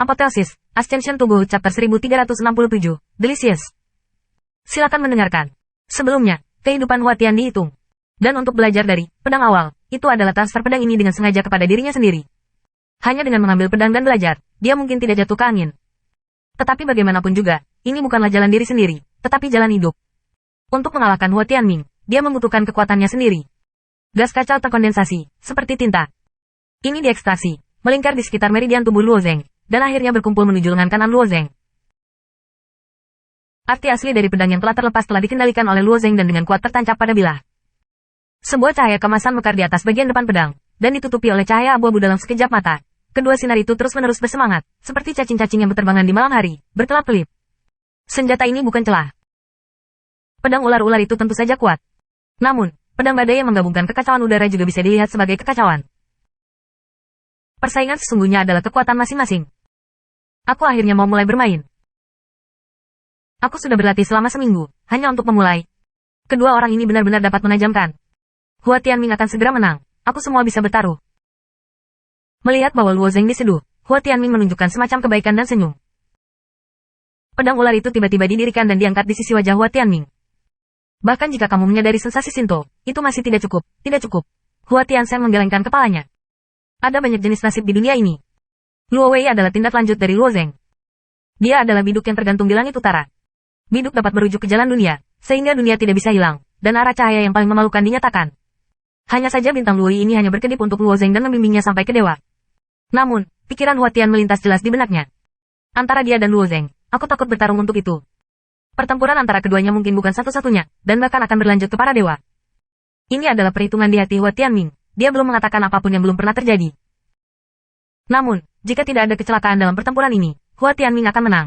Apotheosis, Ascension Tubuh Chapter 1367, Delicious. Silakan mendengarkan. Sebelumnya, kehidupan Hua Tian dihitung. Dan untuk belajar dari pedang awal, itu adalah transfer pedang ini dengan sengaja kepada dirinya sendiri. Hanya dengan mengambil pedang dan belajar, dia mungkin tidak jatuh ke angin. Tetapi bagaimanapun juga, ini bukanlah jalan diri sendiri, tetapi jalan hidup. Untuk mengalahkan Hua Tianming, dia membutuhkan kekuatannya sendiri. Gas kacau terkondensasi, seperti tinta. Ini diekstraksi, melingkar di sekitar meridian tubuh Luo Zeng, dan akhirnya berkumpul menuju lengan kanan Luo Zeng. Arti asli dari pedang yang telah terlepas telah dikendalikan oleh Luo Zeng dan dengan kuat tertancap pada bilah. Sebuah cahaya kemasan mekar di atas bagian depan pedang, dan ditutupi oleh cahaya abu-abu dalam sekejap mata. Kedua sinar itu terus-menerus bersemangat, seperti cacing-cacing yang berterbangan di malam hari, berkelap-kelip. Senjata ini bukan celah. Pedang ular-ular itu tentu saja kuat. Namun, pedang badai yang menggabungkan kekacauan udara juga bisa dilihat sebagai kekacauan. Persaingan sesungguhnya adalah kekuatan masing-masing. Aku akhirnya mau mulai bermain. Aku sudah berlatih selama seminggu, hanya untuk memulai. Kedua orang ini benar-benar dapat menajamkan. Hua Tianming akan segera menang, aku semua bisa bertaruh. Melihat bahwa Luo Zeng diseduh, Hua Tianming menunjukkan semacam kebaikan dan senyum. Pedang ular itu tiba-tiba didirikan dan diangkat di sisi wajah Hua Tianming. Bahkan jika kamu menyadari sensasi Shinto, itu masih tidak cukup, tidak cukup. Hua Tiansen menggelengkan kepalanya. Ada banyak jenis nasib di dunia ini. Luo Wei adalah tindak lanjut dari Luo Zeng. Dia adalah biduk yang tergantung di langit utara. Biduk dapat merujuk ke jalan dunia, sehingga dunia tidak bisa hilang, dan arah cahaya yang paling memalukan dinyatakan. Hanya saja bintang Luo Yi ini hanya berkedip untuk Luo Zeng dan membimbingnya sampai ke dewa. Namun, pikiran Hua Tian melintas jelas di benaknya. Antara dia dan Luo Zeng, aku takut bertarung untuk itu. Pertempuran antara keduanya mungkin bukan satu-satunya, dan bahkan akan berlanjut ke para dewa. Ini adalah perhitungan di hati Hua Tianming. Dia belum mengatakan apapun yang belum pernah terjadi. Namun, jika tidak ada kecelakaan dalam pertempuran ini, Hua Tianming akan menang.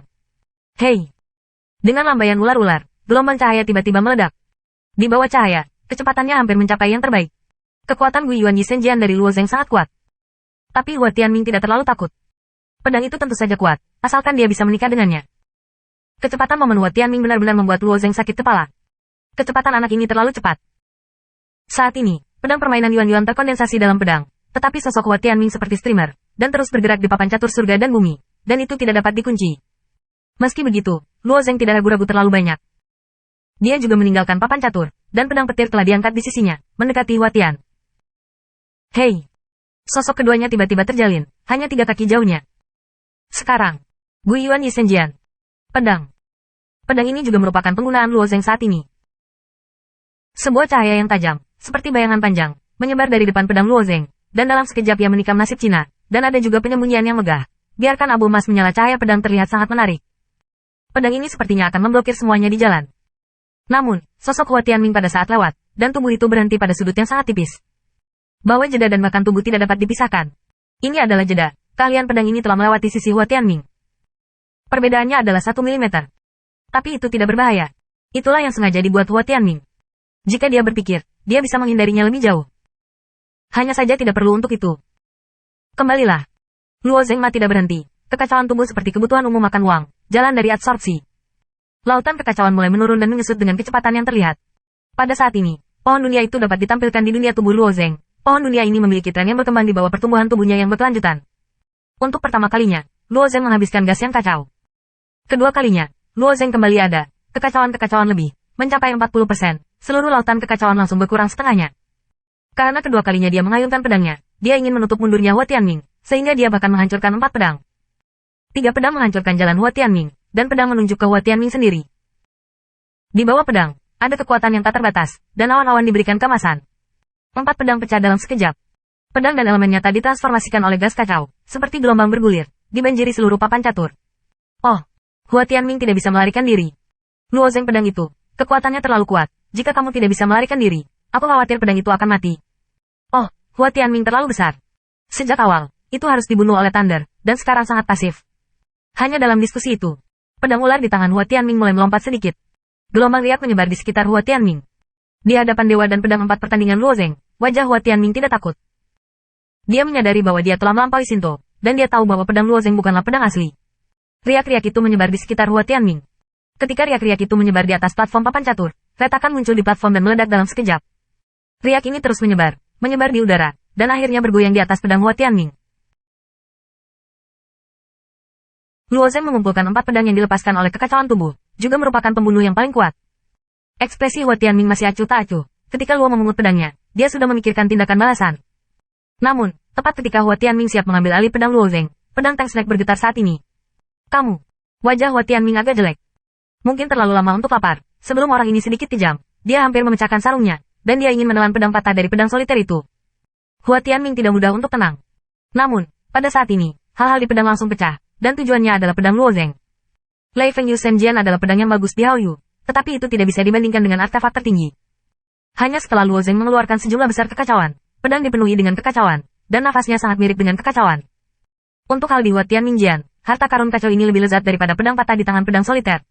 Hei! Dengan lambaian ular-ular, gelombang cahaya tiba-tiba meledak. Di bawah cahaya, kecepatannya hampir mencapai yang terbaik. Kekuatan Gui Yuan Yi Senjian dari Luo Zeng sangat kuat. Tapi Hua Tianming tidak terlalu takut. Pedang itu tentu saja kuat, asalkan dia bisa menikah dengannya. Kecepatan momen Hua Tianming benar-benar membuat Luo Zeng sakit kepala. Kecepatan anak ini terlalu cepat. Saat ini, pedang permainan Yuan-Yuan terkondensasi dalam pedang, tetapi sosok Hua Tianming seperti streamer, dan terus bergerak di papan catur surga dan bumi, dan itu tidak dapat dikunci. Meski begitu, Luo Zeng tidak ragu-ragu terlalu banyak. Dia juga meninggalkan papan catur, dan pedang petir telah diangkat di sisinya, mendekati Hua Tian. Hei! Sosok keduanya tiba-tiba terjalin, hanya 3 kaki jauhnya. Sekarang, Gui Yuan Yi Senjian. Pedang. Pedang ini juga merupakan penggunaan Luo Zeng saat ini. Sebuah cahaya yang tajam, seperti bayangan panjang, menyebar dari depan pedang Luo Zeng, dan dalam sekejap ia menikam nasib Cina, dan ada juga penyembunyian yang megah. Biarkan abu emas menyala, cahaya pedang terlihat sangat menarik. Pedang ini sepertinya akan memblokir semuanya di jalan. Namun, sosok Hua Tianming pada saat lewat, dan tubuh itu berhenti pada sudut yang sangat tipis. Bahwa jeda dan bahkan tubuh tidak dapat dipisahkan. Ini adalah jeda, keahlian pedang ini telah melewati sisi Hua Tianming. Perbedaannya adalah 1 mm. Tapi itu tidak berbahaya. Itulah yang sengaja dibuat Hua Tianming. Jika dia berpikir, dia bisa menghindarinya lebih jauh. Hanya saja tidak perlu untuk itu. Kembalilah. Luo Zeng tidak berhenti. Kekacauan tumbuh seperti kebutuhan umum makan uang, jalan dari absorpsi. Lautan kekacauan mulai menurun dan menyusut dengan kecepatan yang terlihat. Pada saat ini, pohon dunia itu dapat ditampilkan di dunia tubuh Luo Zeng. Pohon dunia ini memiliki tren yang berkembang di bawah pertumbuhan tubuhnya yang berkelanjutan. Untuk pertama kalinya, Luo Zeng menghabiskan gas yang kacau. Kedua kalinya, Luo Zeng kembali ada, kekacauan-kekacauan lebih, mencapai 40%, seluruh lautan kekacauan langsung berkurang setengahnya. Karena kedua kalinya dia mengayunkan pedangnya, dia ingin menutup mundurnya Hua Tianming, sehingga dia bahkan menghancurkan 4 pedang. 3 pedang menghancurkan jalan Hua Tianming, dan pedang menunjuk ke Hua Tianming sendiri. Di bawah pedang, ada kekuatan yang tak terbatas, dan awan-awan diberikan kemasan. 4 pedang pecah dalam sekejap. Pedang dan elemennya tadi ditransformasikan oleh gas kacau, seperti gelombang bergulir, dibanjiri seluruh papan catur. Oh, Hua Tianming tidak bisa melarikan diri. Luo Zeng pedang itu, kekuatannya terlalu kuat, jika kamu tidak bisa melarikan diri, aku khawatir pedang itu akan mati. Oh, Hua Tianming terlalu besar. Sejak awal, itu harus dibunuh oleh Thunder, dan sekarang sangat pasif. Hanya dalam diskusi itu, pedang ular di tangan Hua Tianming mulai melompat sedikit. Gelombang riak menyebar di sekitar Hua Tianming. Di hadapan dewa dan pedang 4 pertandingan Luo Zeng, wajah Hua Tianming tidak takut. Dia menyadari bahwa dia telah melampaui Shinto, dan dia tahu bahwa pedang Luo Zeng bukanlah pedang asli. Riak-riak itu menyebar di sekitar Hua Tianming. Ketika riak-riak itu menyebar di atas platform papan catur, retakan muncul di platform dan meledak dalam sekejap. Riak ini terus menyebar di udara, dan akhirnya bergoyang di atas pedang Hua Tianming. Luo Zeng mengumpulkan 4 pedang yang dilepaskan oleh kekacauan tubuh, juga merupakan pembunuh yang paling kuat. Ekspresi Hua Tianming masih acuh tak acuh. Ketika Luo memungut pedangnya, dia sudah memikirkan tindakan balasan. Namun, tepat ketika Hua Tianming siap mengambil alih pedang Luo Zeng, pedang Tang Snack bergetar saat ini. Kamu. Wajah Hua Tianming agak jelek. Mungkin terlalu lama untuk lapar. Sebelum orang ini sedikit kejam, dia hampir memecahkan sarungnya, dan dia ingin menelan pedang patah dari pedang soliter itu. Hua Tianming tidak mudah untuk tenang. Namun, pada saat ini, hal-hal di pedang langsung pecah, dan tujuannya adalah pedang Luo Zeng. Lei Feng Yu Senjian adalah pedang yang bagus di Hao Yu, tetapi itu tidak bisa dibandingkan dengan artefak tertinggi. Hanya setelah Luo Zeng mengeluarkan sejumlah besar kekacauan, pedang dipenuhi dengan kekacauan, dan nafasnya sangat mirip dengan kekacauan. Untuk hal di Hua Tianming Jian, harta karun kacau ini lebih lezat daripada pedang patah di tangan pedang soliter.